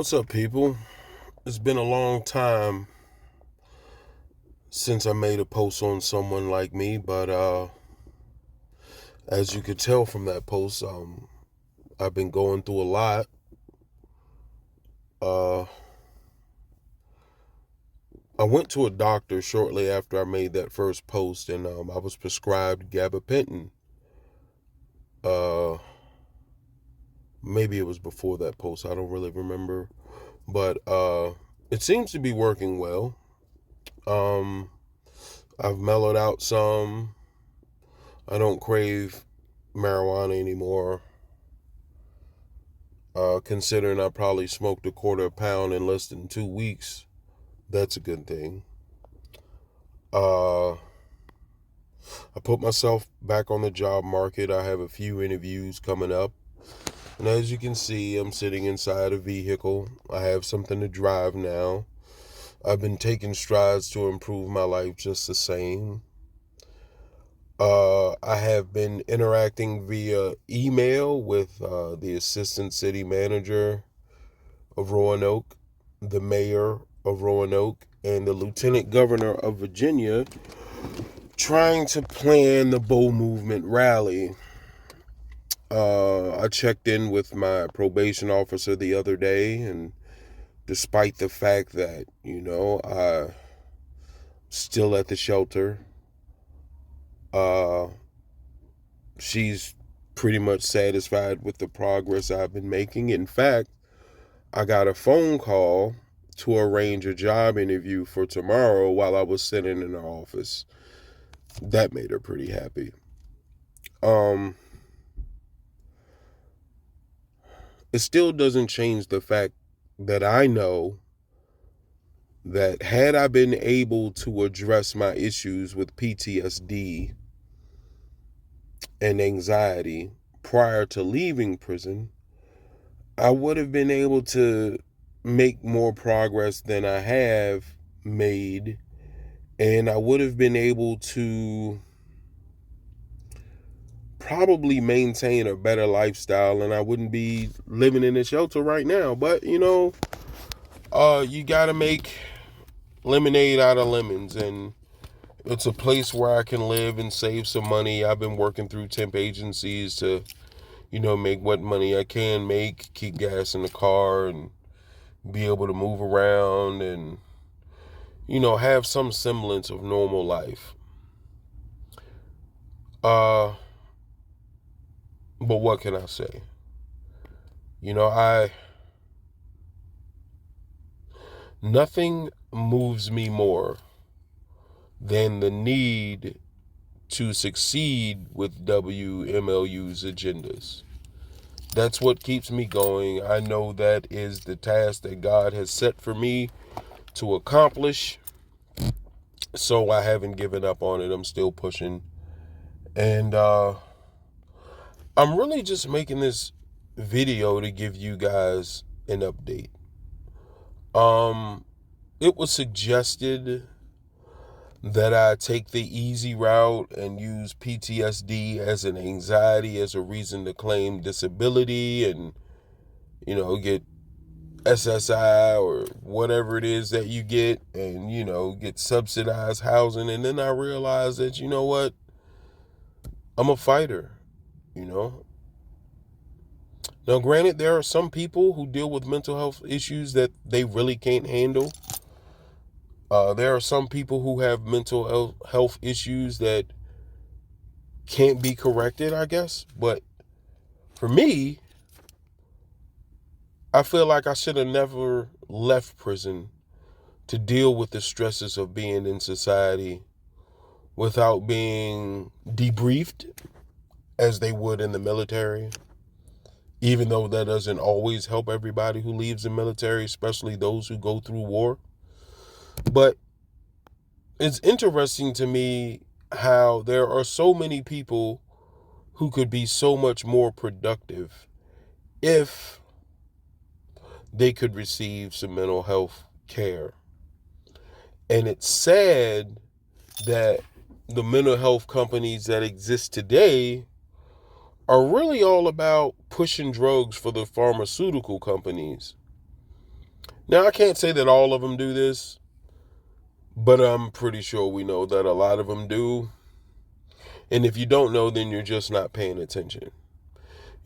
What's up, people? It's been a long time since I made a post on someone like me, but as you could tell from that post, I've been going through a lot. Uh, I went to a doctor shortly after I made that first post, and I was prescribed gabapentin. Uh, Maybe it was before that post. I don't really remember, but it seems to be working well. Um, I've mellowed out some. I don't crave marijuana anymore. Considering I probably smoked a quarter pound in less than 2 weeks, that's a good thing. Uh, I put myself back on the job market. I have a few interviews coming up. And as you can see, I'm sitting inside a vehicle. I have something to drive now. I've been taking strides to improve my life just the same. I have been interacting via email with the assistant city manager of Roanoke, the mayor of Roanoke, and the lieutenant governor of Virginia, trying to plan the Bow Movement rally. I checked in with my probation officer the other day, and despite the fact that, I'm still at the shelter, uh, she's pretty much satisfied with the progress I've been making. In fact, I got a phone call to arrange a job interview for tomorrow while I was sitting in her office. That made her pretty happy. Um, it still doesn't change the fact that I know that had I been able to address my issues with PTSD and anxiety prior to leaving prison, I would have been able to make more progress than I have made, and I would have been able to probably maintain a better lifestyle, and I wouldn't be living in a shelter right now. But you gotta make lemonade out of lemons, and it's a place where I can live and save some money. I've been working through temp agencies to make what money I can make, keep gas in the car, and be able to move around and have some semblance of normal life. uh but what can I say? I Nothing moves me more than the need to succeed with WMLU's agendas. That's what keeps me going. I know that is the task that God has set for me to accomplish. So I haven't given up on it. I'm still pushing. And I'm really just making this video to give you guys an update. It was suggested that I take the easy route and use PTSD as an anxiety as a reason to claim disability and, get SSI or whatever it is that you get and, get subsidized housing. And then I realized that, what? I'm a fighter, you know? Now, granted, there are some people who deal with mental health issues that they really can't handle. There are some people who have mental health issues that can't be corrected, I guess. But for me, I feel like I should have never left prison to deal with the stresses of being in society without being debriefed as they would in the military. Even though that doesn't always help everybody who leaves the military, especially those who go through war. But it's interesting to me how there are so many people who could be so much more productive if they could receive some mental health care. And it's sad that the mental health companies that exist today are really all about pushing drugs for the pharmaceutical companies. Now, I can't say that all of them do this, but I'm pretty sure we know that a lot of them do. And if you don't know, then you're just not paying attention.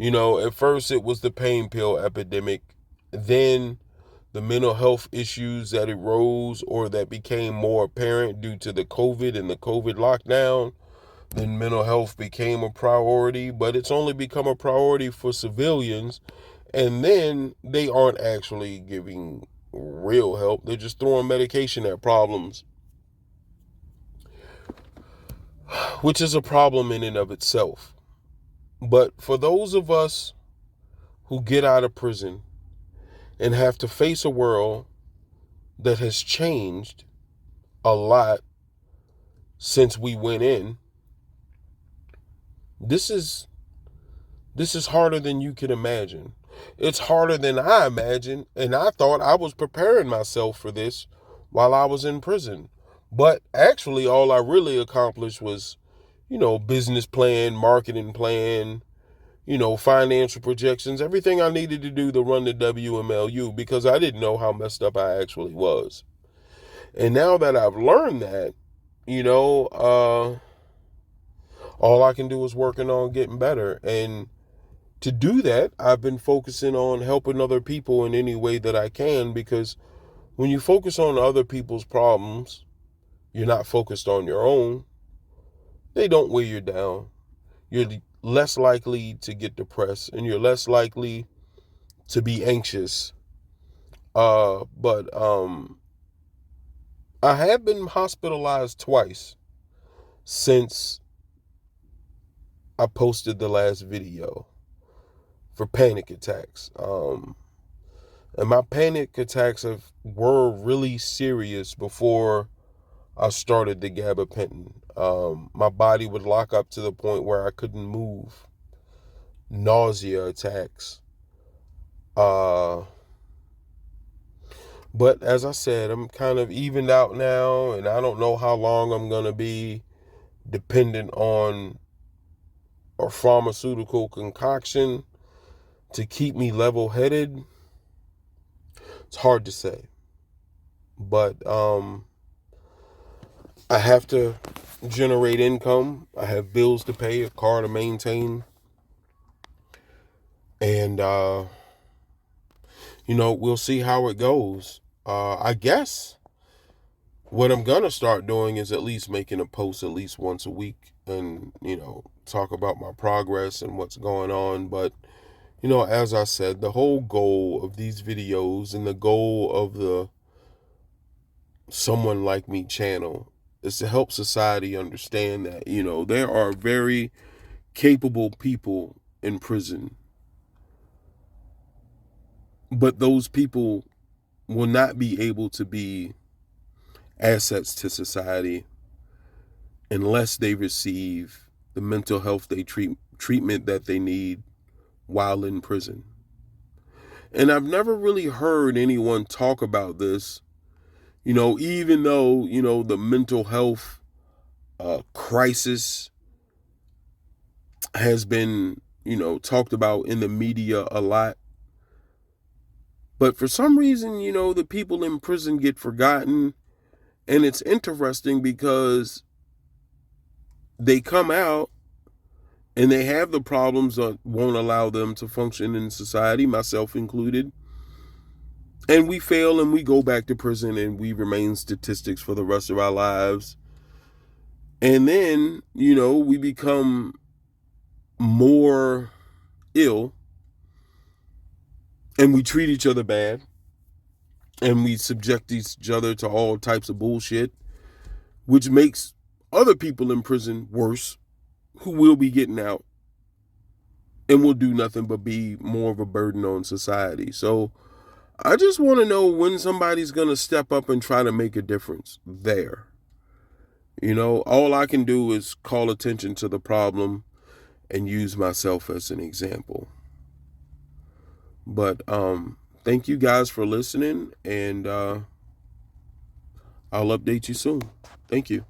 At first it was the pain pill epidemic, then the mental health issues that arose or that became more apparent due to the COVID and the COVID lockdown. Then mental health became a priority, but it's only become a priority for civilians. And then they aren't actually giving real help. They're just throwing medication at problems, which is a problem in and of itself. But for those of us who get out of prison and have to face a world that has changed a lot since we went in, this is harder than you can imagine. It's harder than I imagined, and I thought I was preparing myself for this while I was in prison. But actually, all I really accomplished was, business plan, marketing plan, financial projections, everything I needed to do to run the WMLU, because I didn't know how messed up I actually was. And now that I've learned that, all I can do is working on getting better. And to do that, I've been focusing on helping other people in any way that I can, because when you focus on other people's problems, you're not focused on your own. They don't weigh you down. You're less likely to get depressed, and you're less likely to be anxious. But I have been hospitalized twice since I posted the last video for panic attacks. And my panic attacks were really serious before I started the gabapentin. My body would lock up to the point where I couldn't move. Nausea attacks. But as I said, I'm kind of evened out now, and I don't know how long I'm going to be dependent on a pharmaceutical concoction to keep me level-headed. It's hard to say. But I have to generate income. I have bills to pay, a car to maintain. And, we'll see how it goes. I guess what I'm going to start doing is at least making a post at least once a week and, talk about my progress and what's going on. But, as I said, the whole goal of these videos and the goal of the Someone Like Me channel is to help society understand that, there are very capable people in prison, but those people will not be able to be assets to society unless they receive the mental health treatment that they need while in prison. And I've never really heard anyone talk about this, even though, the mental health crisis has been, talked about in the media a lot. But for some reason, the people in prison get forgotten. And it's interesting because they come out and they have the problems that won't allow them to function in society, myself included. And we fail and we go back to prison and we remain statistics for the rest of our lives. And then, we become more ill and we treat each other bad and we subject each other to all types of bullshit, which makes other people in prison worse, who will be getting out and will do nothing but be more of a burden on society. So I just want to know when somebody's going to step up and try to make a difference there. All I can do is call attention to the problem and use myself as an example. But thank you guys for listening, and I'll update you soon. Thank you.